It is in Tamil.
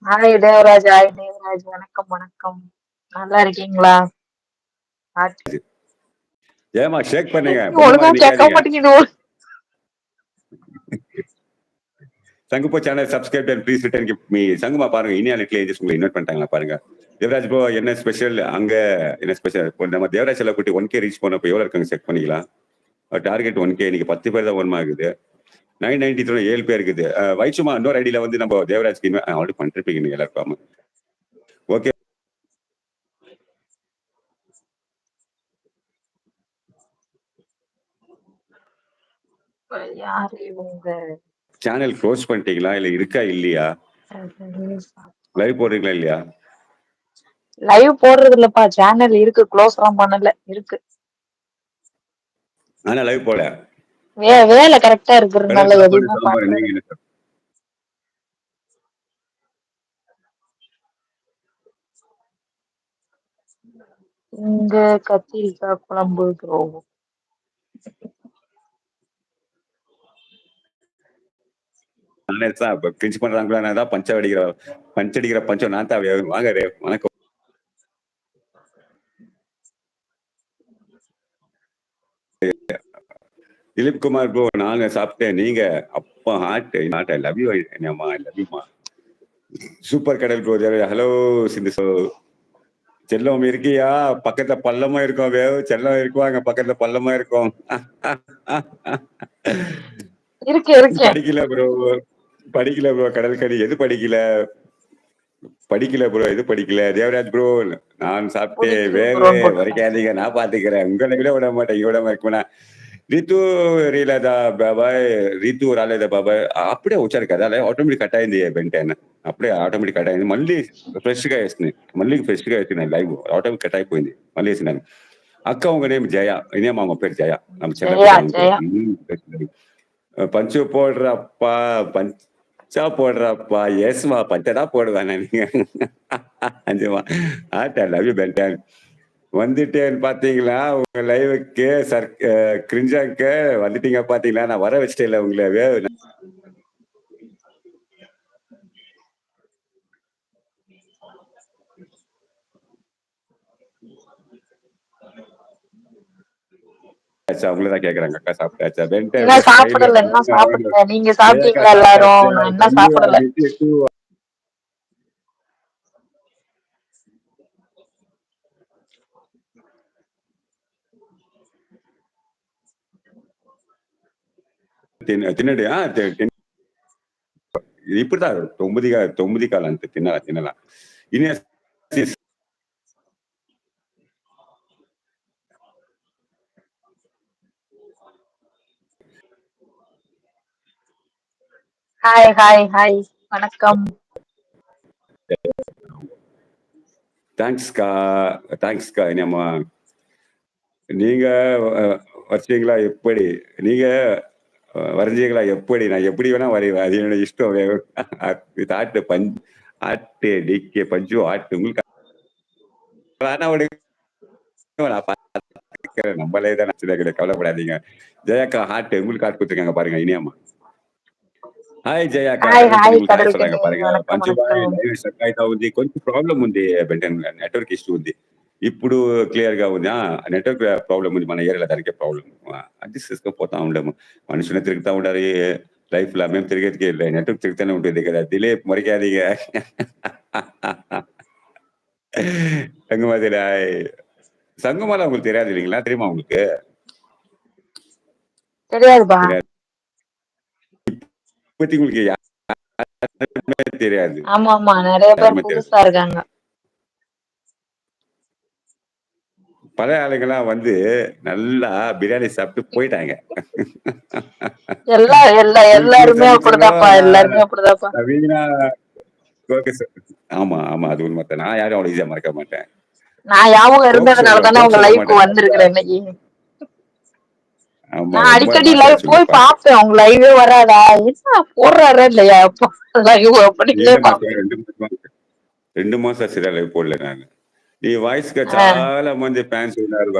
Hi Devaraj, hi Devaraj. வணக்கம், வணக்கம். நல்லா இருக்கீங்களா? ஏமா ஷேக் பண்ணுங்க, ஒழுங்கா கேட்க மாட்டேங்குது. சங்குப்போ channel subscribe and please return gift me. சங்குமா பாருங்க, இனியா நெட்ல ஏஜென்ட்ஸ் உங்களை இன்வைட் பண்ணிட்டாங்களா பாருங்க. தேவராஜ் ப்ரோ என்ன ஸ்பெஷல் அங்க? என்ன ஸ்பெஷல்? நம்ம தேவராஜ் செல்ல கூட்டி 1K ரீச் பண்ணப்போ எவ்வளவு இருக்காங்க செக் பண்ணிக்கலாம். டார்கெட் 1K, இன்னைக்கு 10 பேர் தான் ஒன்மா இருக்குது. 993 7 பேர் இருக்குது. வைச்சுமா இன்னொரு ஐடியில வந்து நம்ம தேவராஜ்க்கு ஆல்ரெடி பண்ணிருப்பீங்க நீங்க எல்லாருக்கும். ஓகே, யாரு இவங்க? சேனல் க்ளோஸ் பண்ணிட்டீங்களா இல்ல இருக்கா இல்லையா? லைவ் போடுறீங்களா இல்லையா? லைவ் போடுறது இல்லப்பா, சேனல் இருக்கு, க்ளோஸ் எல்லாம் பண்ணல, இருக்கு. ஆனா லைவ் போட வேலை கரெக்டா இருக்கிறதுனால எதுவுமே பண்றது. இங்க கத்திரிக்காய் குழம்பு போகும். பிரிச்சு பண்றாங்களா? பஞ்சடிக்கிற பஞ்சம் நான் தான். வாங்க வணக்கம். திலீப் குமார் ப்ரோ, நாங்க சாப்பிட்டேன். நீங்க அப்பா ஹார்ட் நாட். I love you. I love யூமா. சூப்பர் கடல் ப்ரோ. ஹலோ சிந்து செல்லம் இருக்கியா? பக்கத்துல பள்ளமா இருக்கும். செல்லம் இருக்குவாங்க, பக்கத்துல பள்ளமா இருக்கும். படிக்கல ப்ரோ, படிக்கல ப்ரோ. கடல் கடி எது படிக்கல? படிக்கல ப்ரோ, எது படிக்கல? தேவராஜ் ப்ரோ, நான் சாப்பிட்டேன். வரைக்காதீங்க, நான் பாத்துக்கிறேன். உங்களை விட மாட்டேன். விட மாட்டேன். ऋतु रीलादा बाबा, ऋतु रालेदा बाबा అప్పుడే వచ్చారు కదా, అలా ఆటోమేటిక్ కట్ అయింది. వెంటనే అప్పుడే ఆటోమేటిక్ కట్ అయింది. మళ్ళీ ఫ్రెష్ గా వేస్తున్నాయి, మళ్ళీ ఫ్రెష్ గా వేస్తున్నాయి. లైవ్ ఆటోమేటిక్ కట్ అయిపోయింది, మళ్ళీ వేసినాను. అక్క உங்க நேம் ஜெயா. இனியம்மா உங்க பேர் ஜெயா. நம்ம செல்ல பஞ்சு போடுறப்பா, பஞ்சா போடுறப்பா. எஸ்மா பஞ்சடா போடுவேன் நீங்க. அஞ்சுமா ஆட்டா லவ் யூ பெல்டன். வந்துட்டேன்னு பாத்தீங்களா உங்க லைவுக்கு? கிரிஞ்சாக்க வந்துட்டீங்க பாத்தீங்களா? நான் வர வச்சுட்டேன் இல்ல உங்களை. அவங்களதான் கேக்குறாங்க, அக்கா சாப்பிட்டாச்சா? சாப்பிடல, என்ன சாப்பிடல. நீங்க சாப்பிட்டீங்களா எல்லாரும்? நான் என்ன சாப்பிடல. తినడు. இப்படிதான் 9 కాలం అంతే. తినాలా. ஹாய் ஹாய் ஹாய், வணக்கம். தேங்க்ஸ்கா. இனியம்மா நீங்க வச்சீங்களா? எப்படி நீங்க வரைஞ்சீங்களா? எப்படி நான் எப்படி வேணா வரைவேன், அது என்னோட இஷ்டம். ஆட்டு ஆட்டு டிகே பஞ்சு ஆட்டு உங்களுக்கு நம்மளே தான் கிடையாது, கவலைப்படாதீங்க. ஜெயாக்கா ஹார்ட் உங்களுக்கு ஹார்ட் கொடுத்துருக்காங்க பாருங்க. இனியம்மா ஹாய் జయాకా. சொல்றாங்க பாருங்க. కొంచెం ప్రాబ్లం ఉంది బెంటన్, నెట్వర్క్ ఇష్యూ ఉంది. ఇప్పుడు క్లియర్ గా ఉంది. నెట్వర్క్ ప్రాబ్లం ఉంది మన ఏరియాలో, దానికే ప్రాబ్లం. అడ్జస్ట్ చేసుకొని పోతా ఉండము. మనుషులు తిరుగుతా ఉండాలి లైఫ్ లో. మేము తిరిగేదికి నెట్వర్క్ తిరుగుతూనే ఉంటుంది కదా. దిలే మురికాదిగా சங்குமாதிரி. சங்குமாலா உங்களுக்கு தெரியாது இல்லைங்களா? தெரியுமா உங்களுக்கு? தெரியாதுப்பா. பத்தி உங்களுக்கு தெரியாது. ஆமா ஆமா, நிறைய பேர் புதுசா இருக்காங்க. பழைய ஆளுங்கெல்லாம் வந்து நல்லா பிரியாணி சாப்பிட்டு போயிட்டாங்க. எல்லாருமே அப்படிதான்ப்பா, எல்லாருமே அப்படிதான்ப்பா. ஆமா ஆமா, அது உண்மைதான். நான் யாரும் அவ்வளவு ஈஸியா மறக்க மாட்டேன். நான் ஞாபகம் இருந்ததுனால தானே உங்க லைவ்க்கு வந்திருக்கிறேன் இன்னைக்கு. நான் அடிக்கடி லைவ் போய் பாப்பேன், உங்க லைவே வராதா? என்ன போடுறாரா இல்லையா லைவ் அப்படின்னே பாப்பேன். 2 మాసాలు సీరియల్ லைவ் போடல நான். నీ వాయిస్ గా చాలా మంది ఫ్యాన్స్ ఉన్నారు.